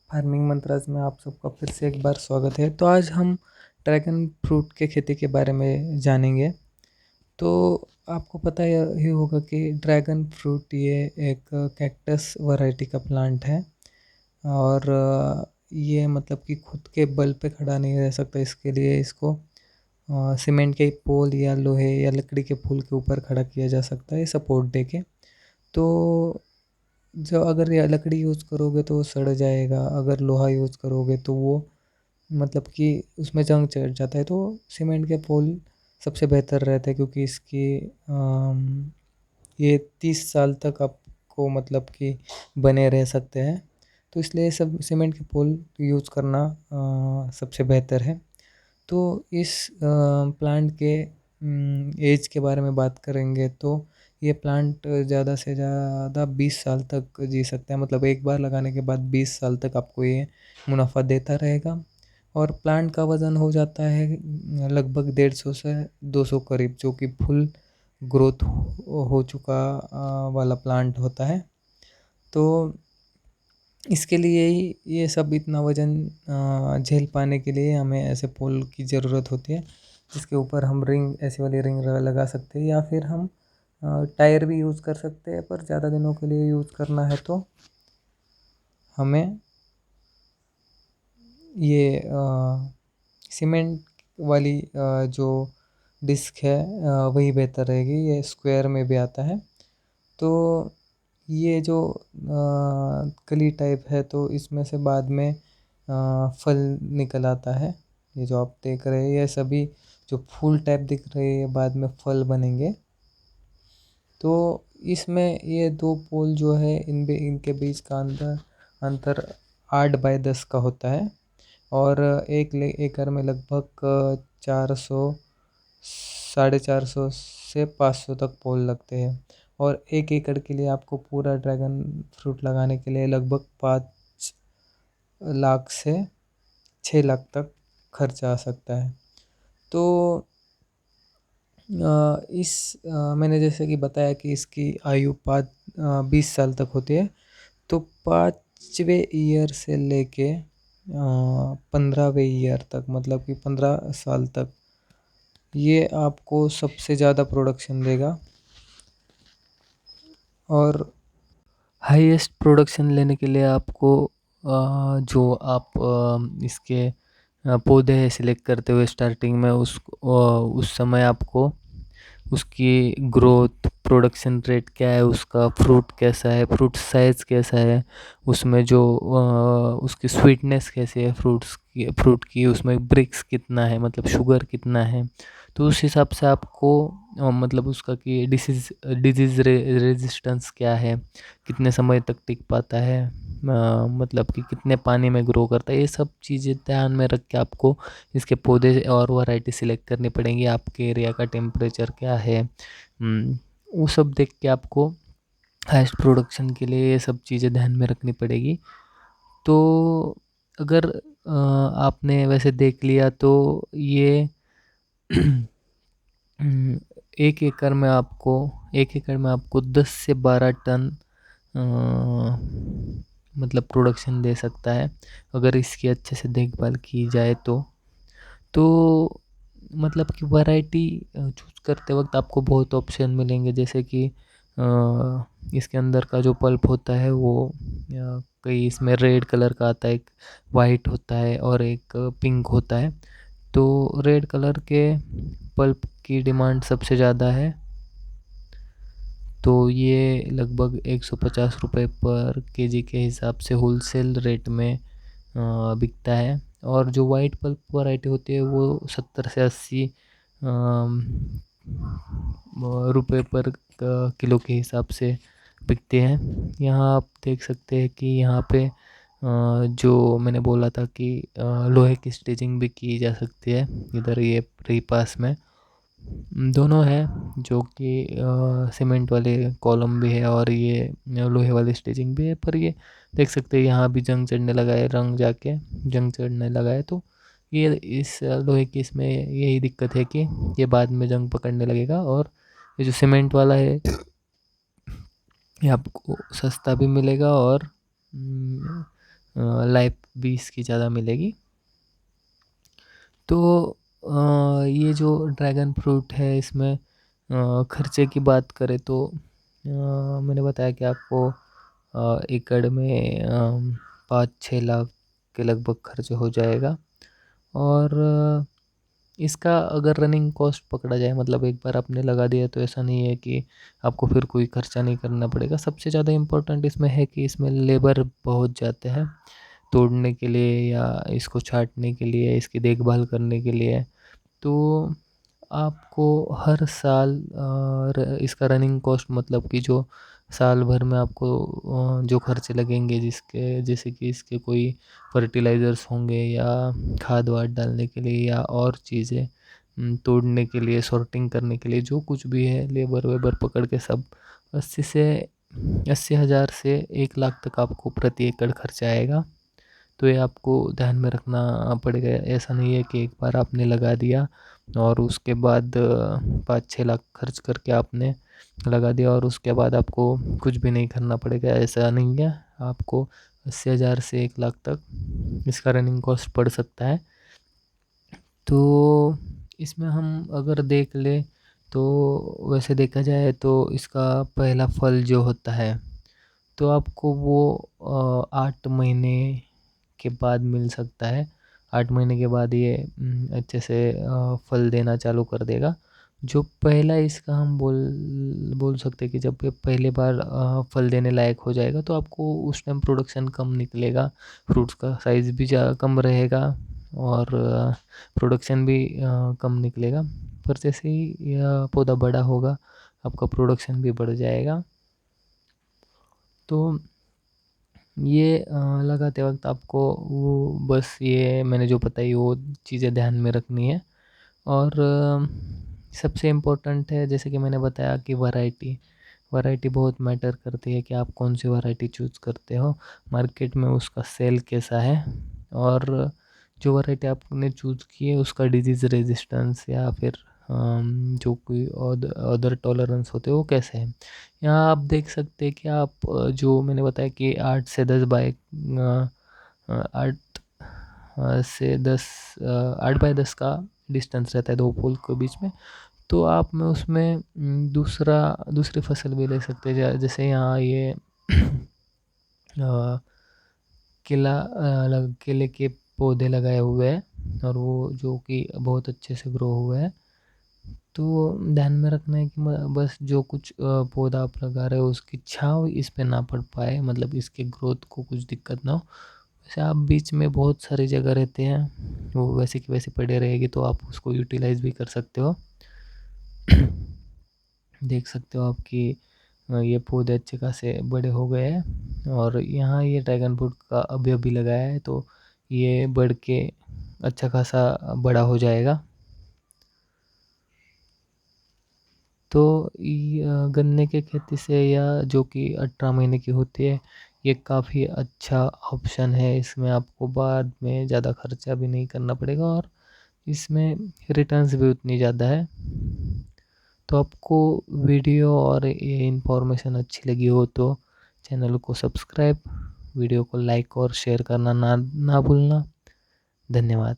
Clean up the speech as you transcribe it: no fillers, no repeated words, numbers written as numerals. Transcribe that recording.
Farming मंत्राज में आप सबका फिर से एक बार स्वागत है। तो आज हम ड्रैगन फ्रूट के खेती के बारे में जानेंगे। तो आपको पता ही होगा कि ड्रैगन फ्रूट ये एक कैक्टस वैरायटी का प्लांट है और ये मतलब कि खुद के बल पे खड़ा नहीं रह सकता। इसके लिए इसको सीमेंट के पोल या लोहे या लकड़ी के फूल के ऊपर खड़ा किया जा सकता है सपोर्ट दे के। तो जो अगर ये लकड़ी यूज़ करोगे तो वो सड़ जाएगा, अगर लोहा यूज़ करोगे तो वो मतलब कि उसमें जंग चढ़ जाता है। तो सीमेंट के पोल सबसे बेहतर रहता है क्योंकि इसकी ये 30 साल तक आपको मतलब कि बने रह सकते हैं। तो इसलिए सब सीमेंट के पोल यूज़ करना सबसे बेहतर है। तो इस प्लांट के एज के बारे में बात करेंगे तो ये प्लांट ज़्यादा से ज़्यादा 20 साल तक जी सकता है। मतलब एक बार लगाने के बाद 20 साल तक आपको ये मुनाफा देता रहेगा। और प्लांट का वज़न हो जाता है लगभग 150 से 200 करीब, जो कि फुल ग्रोथ हो चुका वाला प्लांट होता है। तो इसके लिए ही ये सब इतना वज़न झेल पाने के लिए हमें ऐसे पोल की ज़रूरत होती है, जिसके ऊपर हम रिंग, ऐसी वाली रिंग लगा सकते हैं, या फिर हम टायर भी यूज़ कर सकते हैं। पर ज़्यादा दिनों के लिए यूज़ करना है तो हमें ये सीमेंट वाली जो डिस्क है वही बेहतर रहेगी। ये स्क्वायर में भी आता है। तो ये जो कली टाइप है तो इसमें से बाद में फल निकल आता है। ये जो आप देख रहे हैं ये सभी जो फूल टाइप दिख रहे हैं ये बाद में फल बनेंगे। तो इसमें ये दो पोल जो है इनके बीच का अंतर 8 बाय 10 का होता है। और एक एकड़ में लगभग 400 450 से 500 तक पोल लगते हैं। और 1 एकड़ के लिए आपको पूरा ड्रैगन फ्रूट लगाने के लिए लगभग 5 लाख से 6 लाख तक खर्चा आ सकता है। तो मैंने जैसे कि बताया कि इसकी आयु 20 साल तक होती है। तो 5वें ईयर से लेके 15वें ईयर तक, मतलब कि 15 साल तक ये आपको सबसे ज़्यादा प्रोडक्शन देगा। और हाईएस्ट प्रोडक्शन लेने के लिए आपको जो आप इसके पौधे सिलेक्ट करते हुए स्टार्टिंग में उस समय आपको उसकी ग्रोथ, प्रोडक्शन रेट क्या है, उसका फ्रूट कैसा है, फ्रूट साइज कैसा है, उसमें जो उसकी स्वीटनेस कैसी है, फ्रूट की उसमें ब्रिक्स कितना है, मतलब शुगर कितना है। तो उस हिसाब से आपको मतलब उसका कि डिजीज़ रेजिस्टेंस क्या है, कितने समय तक टिक पाता है, मतलब कि कितने पानी में ग्रो करता है, ये सब चीज़ें ध्यान में रख के आपको इसके पौधे और वैरायटी सिलेक्ट करनी पड़ेंगी। आपके एरिया का टेम्परेचर क्या है, वो सब देख के आपको हाईएस्ट प्रोडक्शन के लिए ये सब चीज़ें ध्यान में रखनी पड़ेगी। तो अगर आपने वैसे देख लिया तो ये 1 एकड़ में आपको 10 से 12 टन मतलब प्रोडक्शन दे सकता है, अगर इसकी अच्छे से देखभाल की जाए तो मतलब कि वैरायटी चूज़ करते वक्त आपको बहुत ऑप्शन मिलेंगे। जैसे कि इसके अंदर का जो पल्प होता है वो कई इसमें रेड कलर का आता है, एक वाइट होता है और एक पिंक होता है। तो रेड कलर के पल्प की डिमांड सबसे ज़्यादा है। तो ये लगभग 150 रुपये पर केजी के हिसाब से होलसेल रेट में बिकता है। और जो वाइट पल्प वैरायटी होती है वो 70 से 80 रुपये पर किलो के हिसाब से बिकते हैं। यहाँ आप देख सकते हैं कि यहाँ पे जो मैंने बोला था कि लोहे की स्टिचिंग भी की जा सकती है, इधर ये रही पास में दोनों है, जो कि सीमेंट वाले कॉलम भी है और ये लोहे वाली स्टिचिंग भी है। पर ये देख सकते हैं यहाँ भी जंग चढ़ने लगा है, रंग जाके जंग चढ़ने लगा है। तो ये इस लोहे की इसमें यही दिक्कत है कि ये बाद में जंग पकड़ने लगेगा। और ये जो सीमेंट वाला है ये आपको सस्ता भी मिलेगा और लाइफ भी इसकी ज़्यादा मिलेगी। तो ये जो ड्रैगन फ्रूट है इसमें खर्चे की बात करें तो मैंने बताया कि आपको एकड़ में 5-6 लाख के लगभग खर्च हो जाएगा। और इसका अगर रनिंग कॉस्ट पकड़ा जाए, मतलब एक बार आपने लगा दिया तो ऐसा नहीं है कि आपको फिर कोई खर्चा नहीं करना पड़ेगा। सबसे ज़्यादा इम्पोर्टेंट इसमें है कि इसमें लेबर बहुत जाते हैं तोड़ने के लिए या इसको छाँटने के लिए, इसकी देखभाल करने के लिए। तो आपको हर साल इसका रनिंग कॉस्ट, मतलब कि जो साल भर में आपको जो खर्चे लगेंगे, जिसके जैसे कि इसके कोई फर्टिलाइज़र्स होंगे या खाद वाद डालने के लिए या और चीज़ें तोड़ने के लिए, सॉर्टिंग करने के लिए, जो कुछ भी है लेबर वेबर पकड़ के सब 80 से 80,000 से 1 लाख तक आपको प्रति एकड़ खर्चा आएगा। तो ये आपको ध्यान में रखना पड़ेगा। ऐसा नहीं है कि एक बार आपने लगा दिया और उसके बाद 5-6 लाख खर्च करके आपने लगा दिया और उसके बाद आपको कुछ भी नहीं करना पड़ेगा, ऐसा नहीं है। आपको 80,000 से 1 लाख तक इसका रनिंग कॉस्ट पड़ सकता है। तो इसमें हम अगर देख लें तो वैसे देखा जाए तो इसका पहला फल जो होता है तो आपको वो 8 महीने के बाद मिल सकता है। 8 महीने के बाद ये अच्छे से फल देना चालू कर देगा। जो पहला इसका हम बोल सकते हैं कि जब ये पहली बार फल देने लायक हो जाएगा तो आपको उस टाइम प्रोडक्शन कम निकलेगा, फ्रूट्स का साइज़ भी कम रहेगा और प्रोडक्शन भी कम निकलेगा। पर जैसे ही यह पौधा बड़ा होगा आपका प्रोडक्शन भी बढ़ जाएगा। तो ये लगाते वक्त आपको वो बस ये मैंने जो बताई वो चीज़ें ध्यान में रखनी है। और सबसे इम्पोर्टेंट है जैसे कि मैंने बताया कि वैरायटी वैरायटी बहुत मैटर करती है कि आप कौन सी वैरायटी चूज़ करते हो, मार्केट में उसका सेल कैसा है और जो वैरायटी आपने चूज़ की है उसका डिजीज़ रेजिस्टेंस या फिर जो कोई अदर टॉलरेंस होते हैं वो कैसे हैं। यहाँ आप देख सकते हैं कि आप जो मैंने बताया कि 8 से 10 बाय 8 से 10 8 बाय 10 का डिस्टेंस रहता है दो पोल के बीच में। तो आप में उसमें दूसरी फसल भी ले सकते हैं। जैसे यहाँ ये केले के पौधे लगाए हुए हैं और वो जो कि बहुत अच्छे से ग्रो हुए हैं। तो ध्यान में रखना है कि बस जो कुछ पौधा आप लगा रहे हो उसकी छाँव इस पे ना पड़ पाए, मतलब इसके ग्रोथ को कुछ दिक्कत ना हो। वैसे आप बीच में बहुत सारी जगह रहते हैं, वो वैसे की वैसे पड़े रहेगी तो आप उसको यूटिलाइज़ भी कर सकते हो। देख सकते हो आप कि ये पौधे अच्छे खासे बड़े हो गए हैं और यहाँ ये ड्रैगन फ्रूट का अभी अभी लगाया है तो ये बढ़ के अच्छा खासा बड़ा हो जाएगा। तो गन्ने के खेती से या जो कि 18 महीने की होती है, ये काफ़ी अच्छा ऑप्शन है। इसमें आपको बाद में ज़्यादा खर्चा भी नहीं करना पड़ेगा और इसमें रिटर्न्स भी उतनी ज़्यादा है। तो आपको वीडियो और ये इन्फॉर्मेशन अच्छी लगी हो तो चैनल को सब्सक्राइब, वीडियो को लाइक और शेयर करना ना भूलना। धन्यवाद।